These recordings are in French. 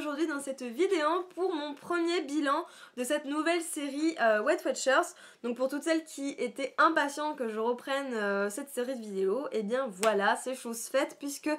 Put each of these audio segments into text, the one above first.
aujourd'hui dans cette vidéo pour mon premier bilan de cette nouvelle série Weight Watchers. Donc pour toutes celles qui étaient impatientes que je reprenne cette série de vidéos, et bien voilà, c'est chose faite puisque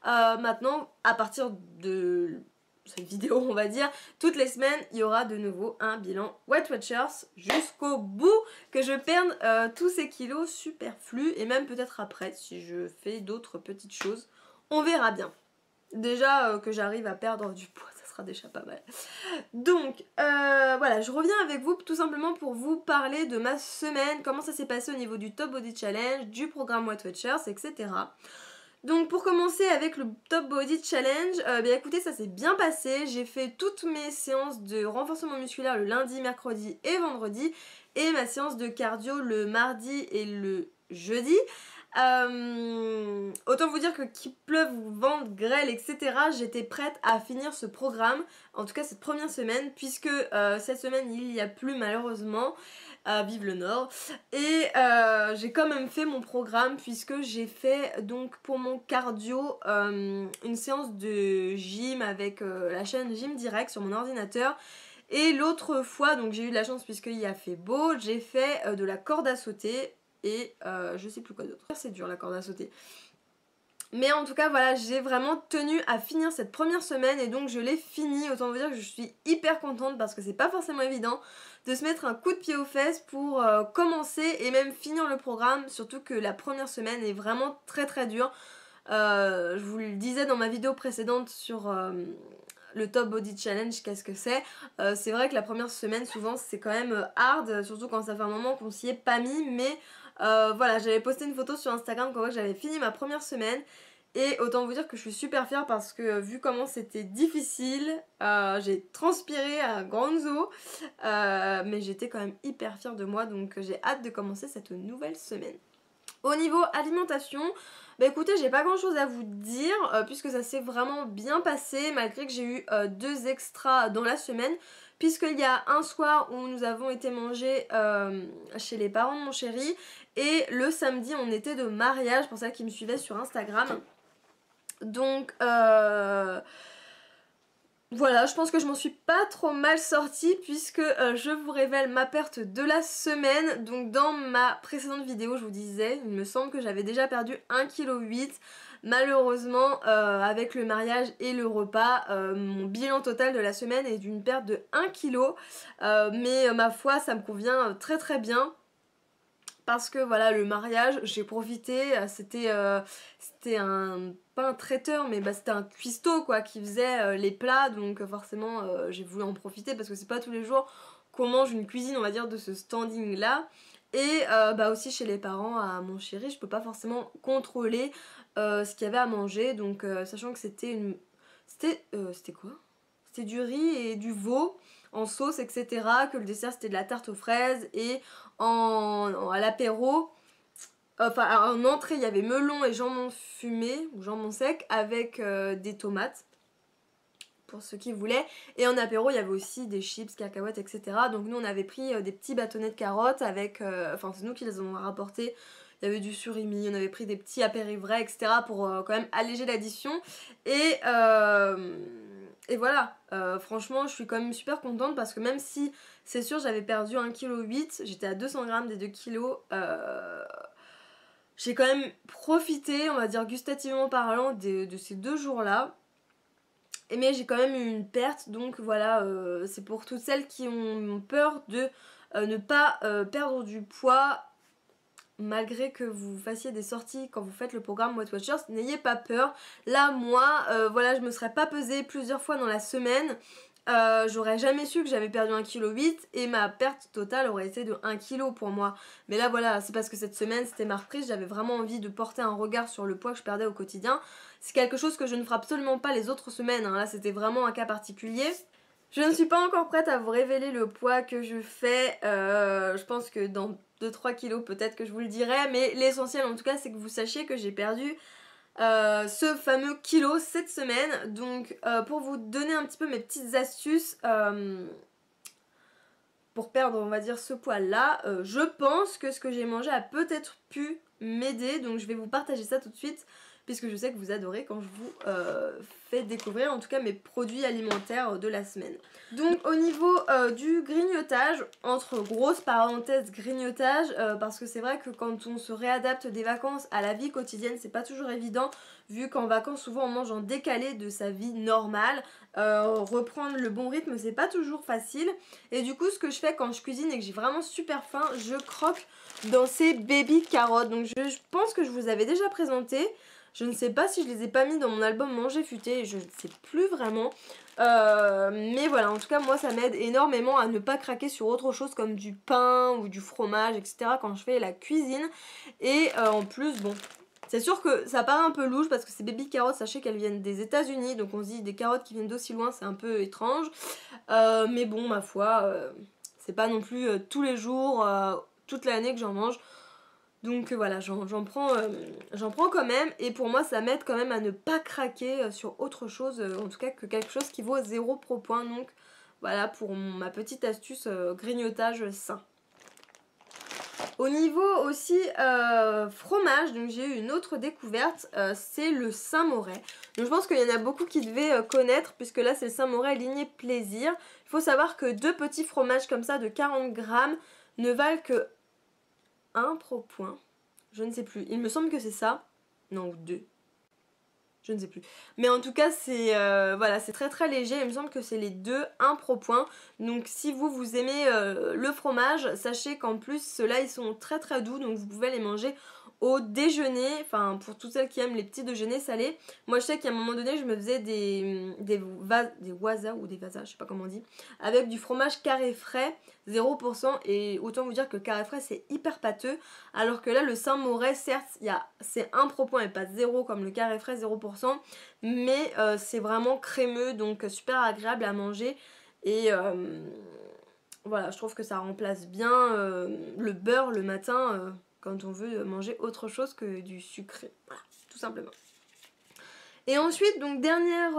maintenant, à partir de cette vidéo on va dire, toutes les semaines il y aura de nouveau un bilan Weight Watchers jusqu'au bout que je perde tous ces kilos superflus et même peut-être après si je fais d'autres petites choses, on verra bien. Déjà que j'arrive à perdre du poids, ça sera déjà pas mal. Donc voilà, je reviens avec vous tout simplement pour vous parler de ma semaine, comment ça s'est passé au niveau du Top Body Challenge, du programme Weight Watchers, etc. Donc pour commencer avec le Top Body Challenge, bien écoutez, ça s'est bien passé. J'ai fait toutes mes séances de renforcement musculaire le lundi, mercredi et vendredi, et ma séance de cardio le mardi et le jeudi. Autant vous dire que qu'il pleuve ou vente, grêle, etc. j'étais prête à finir ce programme, en tout cas cette première semaine, puisque cette semaine il n'y a plus malheureusement, vive le Nord, et j'ai quand même fait mon programme puisque j'ai fait donc pour mon cardio une séance de gym avec la chaîne Gym Direct sur mon ordinateur. Et l'autre fois, donc j'ai eu de la chance puisqu'il a fait beau, j'ai fait de la corde à sauter et je sais plus quoi d'autre. C'est dur la corde à sauter. Mais en tout cas voilà, j'ai vraiment tenu à finir cette première semaine et donc je l'ai fini. Autant vous dire que je suis hyper contente parce que c'est pas forcément évident de se mettre un coup de pied aux fesses pour commencer et même finir le programme. Surtout que la première semaine est vraiment très très dure. Je vous le disais dans ma vidéo précédente sur le Top Body Challenge, qu'est-ce que c'est. C'est vrai que la première semaine souvent c'est quand même hard, surtout quand ça fait un moment qu'on s'y est pas mis, mais voilà, j'avais posté une photo sur Instagram quand j'avais fini ma première semaine et autant vous dire que je suis super fière parce que vu comment c'était difficile, j'ai transpiré à grandes eaux, mais j'étais quand même hyper fière de moi, donc j'ai hâte de commencer cette nouvelle semaine. Au niveau alimentation, bah écoutez, j'ai pas grand chose à vous dire puisque ça s'est vraiment bien passé malgré que j'ai eu 2 extras dans la semaine, puisqu'il y a un soir où nous avons été manger chez les parents de mon chéri et le samedi on était de mariage pour celles qui me suivaient sur Instagram. Donc voilà, je pense que je m'en suis pas trop mal sortie puisque je vous révèle ma perte de la semaine. Donc dans ma précédente vidéo je vous disais, il me semble que j'avais déjà perdu 1,8 kg. Malheureusement avec le mariage et le repas, mon bilan total de la semaine est d'une perte de 1 kg. Mais ma foi ça me convient très très bien. Parce que voilà, le mariage, j'ai profité, c'était pas un traiteur, mais bah, c'était un cuistot quoi, qui faisait les plats, donc forcément j'ai voulu en profiter parce que c'est pas tous les jours qu'on mange une cuisine, on va dire, de ce standing là. Et bah aussi chez les parents à mon chéri, je peux pas forcément contrôler ce qu'il y avait à manger, donc sachant que c'était une... C'était quoi? C'était du riz et du veau en sauce, etc. Que le dessert c'était de la tarte aux fraises et à l'apéro, enfin en entrée il y avait melon et jambon fumé ou jambon sec avec des tomates pour ceux qui voulaient, et en apéro il y avait aussi des chips, cacahuètes, etc. Donc nous on avait pris des petits bâtonnets de carottes avec, enfin c'est nous qui les avons rapportés. Il y avait du surimi, on avait pris des petits apérivrais, etc. pour quand même alléger l'addition. Et voilà, franchement je suis quand même super contente parce que même si c'est sûr j'avais perdu 1,8 kg, j'étais à 200 g des 2 kg, j'ai quand même profité, on va dire gustativement parlant, de ces 2 jours là. Mais j'ai quand même eu une perte, donc voilà, c'est pour toutes celles qui ont peur de ne pas perdre du poids malgré que vous fassiez des sorties quand vous faites le programme Weight Watchers. N'ayez pas peur. Là moi voilà, je me serais pas pesée plusieurs fois dans la semaine, j'aurais jamais su que j'avais perdu 1,8 kg et ma perte totale aurait été de 1 kg pour moi. Mais là voilà, c'est parce que cette semaine c'était ma reprise, j'avais vraiment envie de porter un regard sur le poids que je perdais au quotidien. C'est quelque chose que je ne ferai absolument pas les autres semaines, hein. Là c'était vraiment un cas particulier. Je ne suis pas encore prête à vous révéler le poids que je fais, je pense que dans 2-3 kilos peut-être que je vous le dirai, mais l'essentiel en tout cas c'est que vous sachiez que j'ai perdu ce fameux kilo cette semaine. Donc pour vous donner un petit peu mes petites astuces pour perdre on va dire ce poids là, je pense que ce que j'ai mangé a peut-être pu m'aider, donc je vais vous partager ça tout de suite. puisque je sais que vous adorez quand je vous fais découvrir en tout cas mes produits alimentaires de la semaine. Donc au niveau du grignotage, entre grosses parenthèses grignotage, parce que c'est vrai que quand on se réadapte des vacances à la vie quotidienne, c'est pas toujours évident, vu qu'en vacances souvent on mange en décalé de sa vie normale. Reprendre le bon rythme c'est pas toujours facile, et du coup ce que je fais quand je cuisine et que j'ai vraiment super faim, je croque dans ces baby carottes. Donc je pense que je vous avais déjà présenté, je ne sais pas si je les ai pas mis dans mon album Manger Futé, je ne sais plus vraiment. Mais voilà, en tout cas moi ça m'aide énormément à ne pas craquer sur autre chose comme du pain ou du fromage, etc. quand je fais la cuisine. Et en plus, bon, c'est sûr que ça paraît un peu louche parce que ces baby carottes, sachez qu'elles viennent des États-Unis, donc on se dit des carottes qui viennent d'aussi loin, c'est un peu étrange. Mais bon, ma foi, c'est pas non plus tous les jours, toute l'année que j'en mange. Donc voilà, j'en prends quand même, et pour moi ça m'aide quand même à ne pas craquer sur autre chose, en tout cas que quelque chose qui vaut 0 pro point. Donc voilà pour ma petite astuce grignotage sain. Au niveau aussi fromage, donc j'ai eu une autre découverte, c'est le Saint-Moret. Donc je pense qu'il y en a beaucoup qui devaient connaître, puisque là c'est le Saint-Moret lignée plaisir. Il faut savoir que 2 petits fromages comme ça de 40 grammes ne valent que 1 pro point. Je ne sais plus. Il me semble que c'est ça. Non, ou 2. Je ne sais plus. Mais en tout cas, c'est voilà, c'est très très léger. Il me semble que c'est les deux 1 pro point. Donc si vous aimez le fromage, sachez qu'en plus, ceux-là, ils sont très très doux. Donc vous pouvez les manger au déjeuner. Enfin, pour toutes celles qui aiment les petits déjeuners salés. Moi, je sais qu'à un moment donné, je me faisais des waza ou des vasas, je sais pas comment on dit, avec du fromage carré frais, 0%. Et autant vous dire que carré frais, c'est hyper pâteux. Alors que là, le Saint-Moret, certes, c'est 1 pro point et pas 0 comme le carré frais, 0%. Mais c'est vraiment crémeux, donc super agréable à manger. Et voilà, je trouve que ça remplace bien le beurre le matin quand on veut manger autre chose que du sucré. Voilà, tout simplement. Et ensuite, donc dernière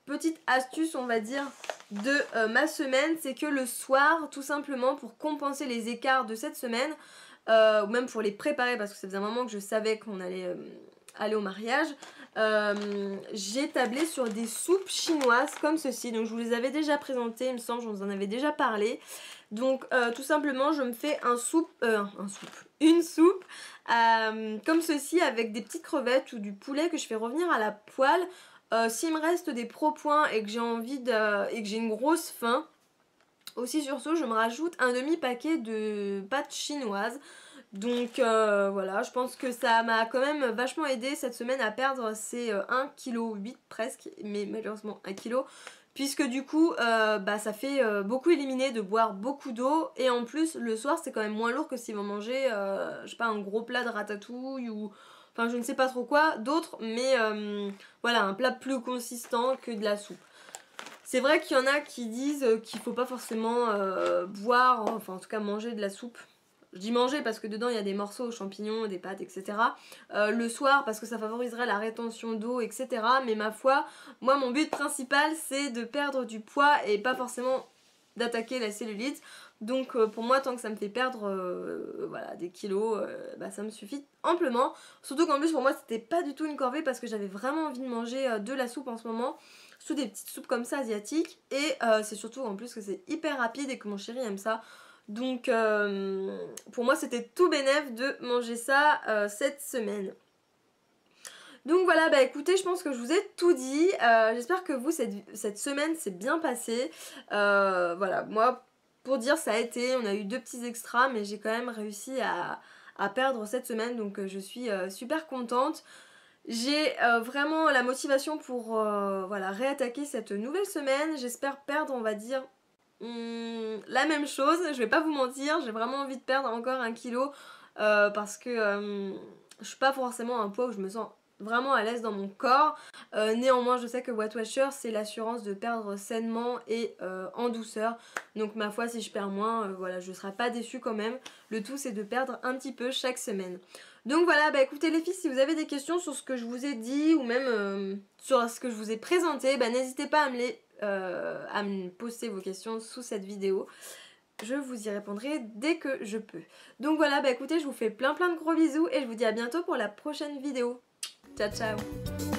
petite astuce, on va dire, de ma semaine, c'est que le soir, tout simplement pour compenser les écarts de cette semaine, ou même pour les préparer, parce que ça faisait un moment que je savais qu'on allait aller au mariage, j'ai tablé sur des soupes chinoises comme ceci. Donc je vous les avais déjà présentées, il me semble, je vous en avais déjà parlé. Donc tout simplement je me fais une soupe comme ceci, avec des petites crevettes ou du poulet que je fais revenir à la poêle. S'il me reste des pro-points et que j'ai envie et que j'ai une grosse faim, aussi sur ce je me rajoute un demi-paquet de pâtes chinoises. Donc voilà, je pense que ça m'a quand même vachement aidé cette semaine à perdre ces 1,8 kg presque, mais malheureusement 1 kg. Puisque du coup, ça fait beaucoup éliminer de boire beaucoup d'eau. Et en plus, le soir, c'est quand même moins lourd que si vous mangez, je sais pas, un gros plat de ratatouille ou... Enfin, je ne sais pas trop quoi d'autre, mais voilà, un plat plus consistant que de la soupe. C'est vrai qu'il y en a qui disent qu'il faut pas forcément boire, enfin en tout cas manger de la soupe. Je dis manger parce que dedans il y a des morceaux aux champignons, des pâtes, etc. Le soir parce que ça favoriserait la rétention d'eau, etc. Mais ma foi, moi mon but principal c'est de perdre du poids et pas forcément d'attaquer la cellulite. Donc pour moi tant que ça me fait perdre voilà, des kilos, ça me suffit amplement. Surtout qu'en plus pour moi c'était pas du tout une corvée parce que j'avais vraiment envie de manger de la soupe en ce moment. Surtout des petites soupes comme ça asiatiques. Et c'est surtout en plus que c'est hyper rapide et que mon chéri aime ça. Donc pour moi c'était tout bénef de manger ça cette semaine. Donc voilà, bah écoutez, je pense que je vous ai tout dit. J'espère que vous, cette semaine s'est bien passée. Voilà, moi, pour dire, ça a été, on a eu 2 petits extras, mais j'ai quand même réussi à perdre cette semaine. Donc je suis super contente. J'ai vraiment la motivation pour voilà, réattaquer cette nouvelle semaine. J'espère perdre, on va dire, la même chose. Je vais pas vous mentir, j'ai vraiment envie de perdre encore 1 kg parce que je suis pas forcément à un poids où je me sens vraiment à l'aise dans mon corps. Néanmoins, je sais que Weight Watchers, c'est l'assurance de perdre sainement et en douceur. Donc ma foi, si je perds moins, voilà, je ne serai pas déçue quand même. Le tout, c'est de perdre un petit peu chaque semaine. Donc voilà, bah écoutez les filles, si vous avez des questions sur ce que je vous ai dit ou même sur ce que je vous ai présenté, bah n'hésitez pas à me poster vos questions sous cette vidéo. Je vous y répondrai dès que je peux. Donc voilà, bah écoutez, je vous fais plein de gros bisous et je vous dis à bientôt pour la prochaine vidéo. Ciao ciao.